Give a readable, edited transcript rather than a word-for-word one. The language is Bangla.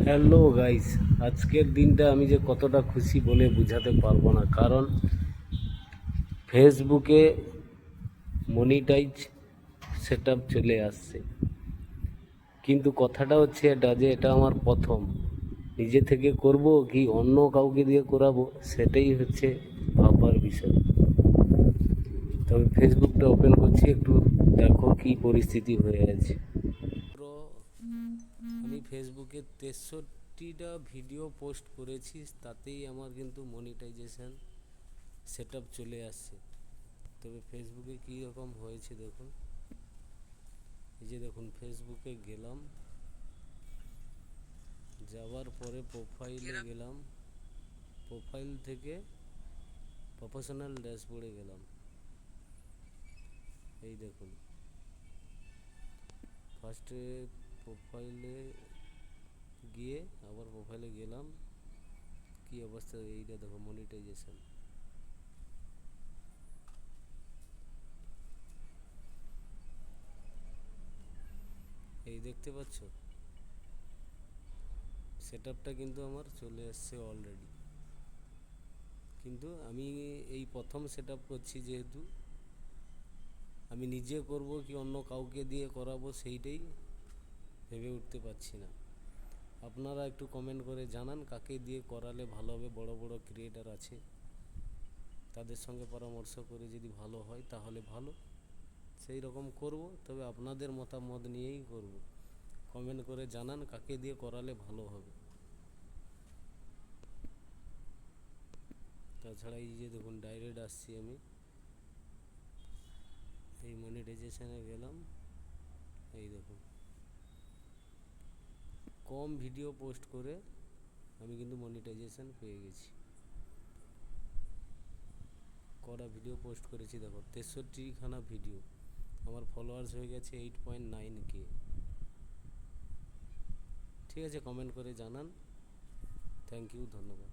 হ্যালো গাইস, আজকের দিনটা আমি যে কতটা খুশি বলে বোঝাতে পারবো না। কারণ ফেসবুকে মনিটাইজ সেটআপ চলে আসছে। কিন্তু কথাটা হচ্ছে এটা যে এটা আমার প্রথম। নিজে থেকে করব কি অন্য কাউকে দিয়ে করাবো, সেটাই হচ্ছে ভাববার বিষয়। তো আমি ফেসবুকটা ওপেন করছি, একটু দেখো কি পরিস্থিতি হয়ে আছে। আমি ফেসবুকে 63টা ভিডিও পোস্ট করেছি, তাতেই আমার কিন্তু মনিটাইজেশন সেটআপ চলে আসছে। তবে ফেসবুকে কী রকম হয়েছে দেখুন। এই যে দেখুন, ফেসবুকে গেলাম, যাওয়ার পরে প্রোফাইলে গেলাম, প্রোফাইল থেকে প্রফেশনাল ড্যাশবোর্ডে গেলাম। এই দেখুন, ফার্স্টে প্রোফাইলে গিয়ে আবার প্রোফাইলে গেলাম, কি অবস্থা এইটা দেখো, মনিটাইজেশন। এই দেখতে পাচ্ছ, সেটআপটা কিন্তু আমার চলে আসছে অলরেডি। কিন্তু আমি এই প্রথম সেটআপ করছি, যেহেতু আমি নিজে করব কি অন্য কাউকে দিয়ে করাবো সেইটাই ভেবে উঠতে পারছি না। আপনারা একটু কমেন্ট করে জানান কাকে দিয়ে করালে ভালো হবে। বড় বড় ক্রিয়েটার আছে, তাদের সঙ্গে পরামর্শ করে যদি ভালো হয় তাহলে ভালো, সেই রকম করব। তবে আপনাদের মতামত নিয়েই করব। কমেন্ট করে জানান কাকে দিয়ে করালে ভালো হবে। তাছাড়া এই যে দেখুন, ডাইরেক্ট আসছি আমি, এই মনিটাইজেশনে গেলাম। এই দেখুন, কম ভিডিও পোস্ট করে আমি কিন্তু মনিটাইজেশন পেয়ে গেছি। কটা ভিডিও পোস্ট করেছি দেখো, 63খানা ভিডিও। আমার ফলোয়ার্স হয়ে গেছে 8.9K। ঠিক আছে, কমেন্ট করে জানান। থ্যাংক ইউ, ধন্যবাদ।